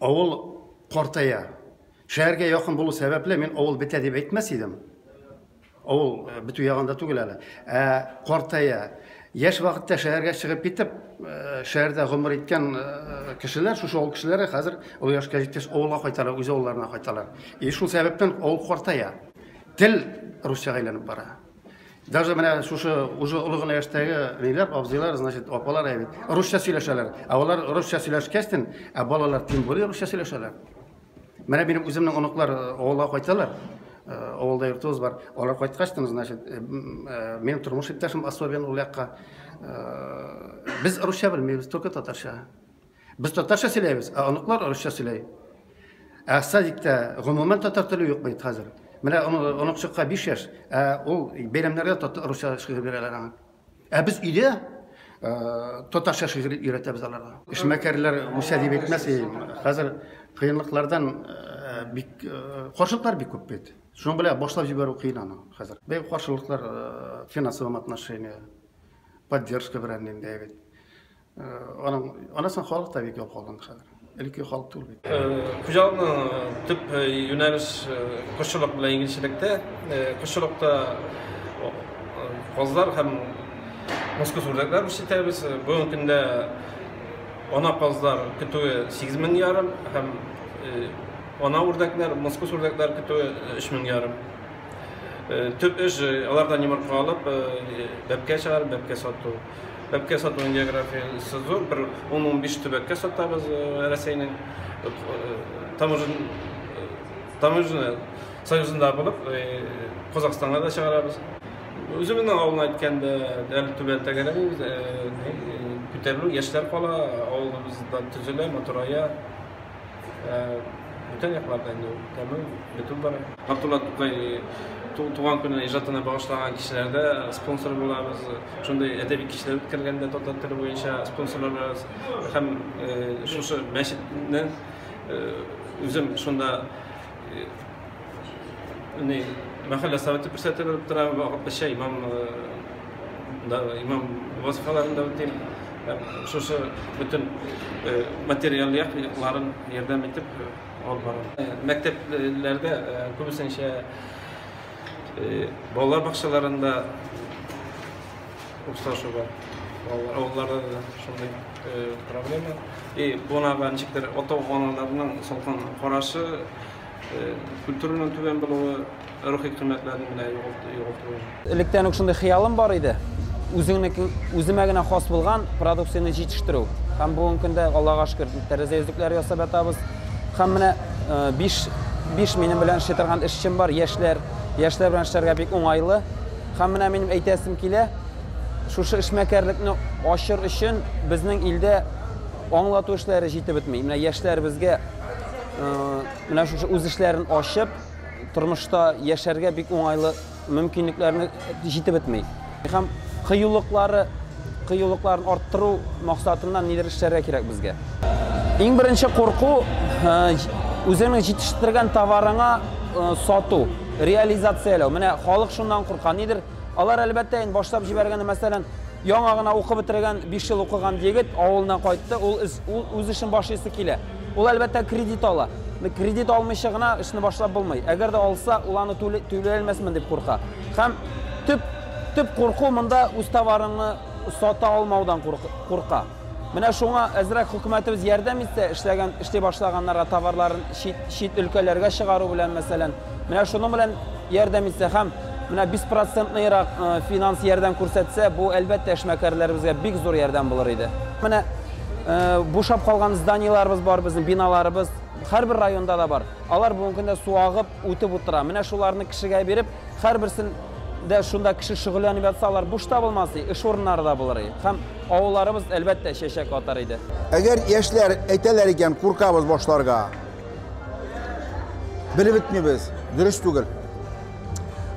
Авыл картая. Шәһәргә якын булу сәбәпле мен авыл бетә дип әйтмәс идем. Авыл битү ягында түгел әле. Картая. Яшь вакытта шәһәргә чыгып китеп, шәһәрдә гомер иткән кешеләр, шушы авыл кешеләре хәзер ул яшькә җиткәч авылга кайталар, үз авылларына кайталар. Шул сәбәптән авыл картая. Тел русчага әйләнеп бара. Даже менә шушы уже улыгына яшьтәге ниләр, абзыйлар, значит, апалар әйбит. Русча сөйләшәләр. Алар русча сөйләшкәстен, балалар тем более русча сөйләшәләр. Менә минем үземнең оныклар авылга кайталар. Авылда йортыбыз бар. Алар кайткачтан, значит, минем тормыш иптәшем особенно ул якка без русча белмибез, только татарча. Без татарча сөйләйбез, оныклар русча сөйләй. Садикта гомумән татар теле юк бит хәзер. Менә оныкчыкка 5 яшь, ул бәйрәмнәргә русча шигырь бирәләр. Без өйдә татарча шигырь өйрәтәбез аларга. Эшмәкәрләр русча дип әйтмәс, хәзер кыенлыклардан бик каршылыклар бик күп бит. Шуның белән башлап җибәрү кыен аны хәзер. Бик каршылыклар финансовом отношении, поддержка белән инде бит. Анасын халык та бик ял калган хәзер. Әлеге халык түгел бит. Хуҗалыкның төп юнәлеш кошчылык белән игенчелектә, кошчылыкта казлар һәм москва үрдәкләр үстерәбез. Бүгенге көндә ана казлар көтүе 8,5 мең һәм ана үрдәкләр, москва үрдәкләр көтүе 3,5 мең. Төп эш алардан йомырка алып, бәбкә чыгарып, бәбкә сату. Бәбкә сатуның географиясы зур, bir 10-15 төбәккә сатабыз Рәсәйнең таможня союзында булып, Казакъстанга да чыгарабыз. Үземнең авылны әйткәндә, әле түбән тәгәрәбез, күтәрелү яшьләр кала, авылыбызда төзелә, матурая. Бүтән якларда инде тәмам бетү бара. Абдулла Тукай туган көне иҗатына багышлаган кешеләрдә спонсор булабыз. Шундый әдәби кешеләр үткәргәндә татар теле буенча спонсорларыбыз һәм шушы мәчетне үзем шунда мәхәллә советы күрсәтеп тора, вакытлыча имам вазифаларында үтим. Шушы бүтән материал якларын ярдәм итеп алып барам. Мәктәпләрдә күбесенчә балалар бакчаларында укытышу бар. Авылларда да шундый проблема. Бунага ничектер ата-аналарның салкын карашы, культураның түбән булуы, рухи кыйммәтләрне белән югалту. Электән үк шундый хыялым бар иде. Үземә генә хас булган продукцияны җитештерү. Һәм бүгенге көндә Аллага шөкер тәрәзә йөзекләр ясап ятабыз. Һәм менә 5 минем белән эшли торган эшчем бар, яшьләр белән эшләргә бик уңайлы. Һәм менә минем әйтәсем килә, шушы эшмәкәрлекне ачыр өчен безнең илдә аңлату эшләре җитеп бетми. Менә яшьләр безгә менә шушы үз эшләрен ачып, тормышта яшәргә бик уңайлы мөмкинлекләрне җитеп бетми. Һәм кыюлыкларын арттыру максатыннан нидер эшләргә кирәк безгә. Иң беренче курку үзеңнең җитештергән товарыңа сату, реализациялау. Менә халык шуннан курка. Нидер алар әлбәттә инде башлап җибәргәндә, мәсәлән, яңа гына укып бетергән 5 ел укыган егет авылына кайтты, ул үз эшен башлыйсы килә. Ул әлбәттә кредит ала. Кредит алмыйча гына эшне башлап булмый. Әгәр дә алса, ул аны түләй алмасмын дип курка. Һәм төп курку монда үз товарыңны сата алмаудан курка. Менә шуңа әзрәк хөкүмәтебез ярдәм итсә, эшли башлаганнарга товарларын чит өлкәләргә чыгару белән, мәсәлән, менә шуның белән ярдәм итсә һәм менә 5%-нырак финанс ярдәм күрсәтсә, бу әлбәттә эшмәкәрләребезгә бик зур ярдәм булыр иде. Менә бушап калган зданияларыбыз бар, безнең биналарыбыз һәрбер районда да бар. Алар бүгенге көндә су агып, үтеп утыра. Менә шуларны кешегә биреп, һәрберсен дә шунда кеше шөгыльләнеп ятсалар, буш табылмас, эш урыннары да булыр иде. Һәм авылларыбыз әлбәттә чәчәк атар иде. Әгәр яшьләр әйтәләр икән, куркабыз башларга. Белеп бетмибез, дөрес түгел.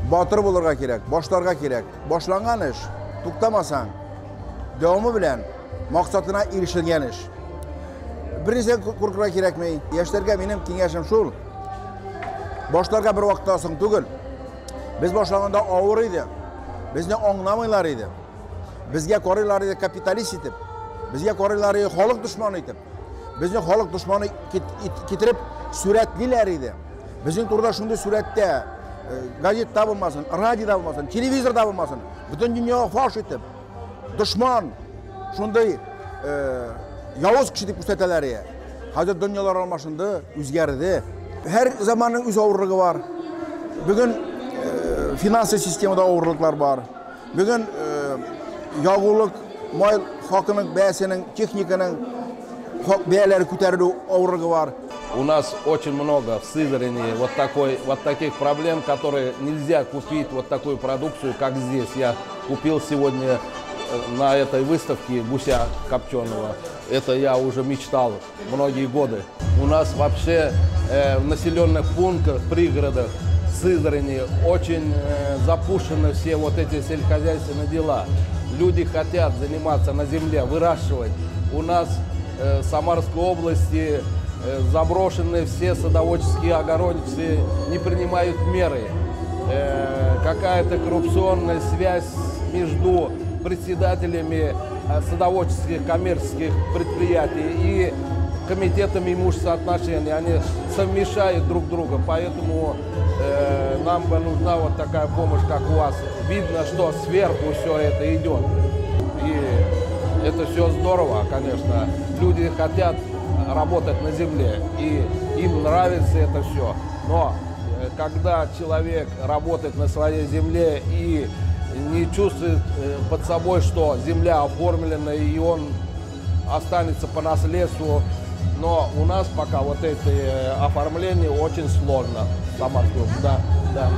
Батыр булырга кирәк, башларга кирәк. Башланган эш, туктамасаң, дәвамы белән максатына ирешелгән эш. Берничә куркырга кирәкми. Яшьләргә минем киңәшем шул. Башларга бер вакытта соң түгел. Biz başlanganda ağır idi. Bizni anlamıyorlar idi. Bizge karılar idi kapitalist itip. Bizge karılar idi halk düşmanı itip. Bizni xalq dushmani ketirib suratlilar edi. Bizning turda shunday suratda gazetda bo'lmasin, radioda bo'lmasin, televizorda bo'lmasin, butun dunyoga fosh etib, dushman shunday yovuz kishi deb ko'rsatalar edi. Hozir dunyolar almashindi, o'zgardi. Har zamonning o'z o'g'irligi bor. Bugun finansiy sistemada o'g'irliklar bor. Bugun yog'ulik, moy hokining bayasining, texnikaning bayalari ko'tarib o'g'irligi bor. У нас очень много в Сызрани вот таких проблем, которые нельзя купить вот такую продукцию, как здесь. Я купил сегодня на этой выставке гуся копченого. Это я уже мечтал многие годы. У нас вообще в населенных пунктах, пригородах Сызрани очень запущены все вот эти сельскохозяйственные дела. Люди хотят заниматься на земле, выращивать. У нас в Самарской области заброшены все садоводческие огородницы, не принимают меры. Какая-то коррупционная связь между председателями садоводческих коммерческих предприятий и комитетами имущественных отношений. Они совмещают друг друга, поэтому нам бы нужна вот такая помощь, как у вас. Видно, что сверху все это идет. И это все здорово, конечно. Люди хотят работать на земле, и им нравится это все. Но когда человек работает на своей земле и не чувствует под собой, что земля оформлена, и он останется по наследству, но у нас пока вот это оформление очень сложно в Самарской области. Да.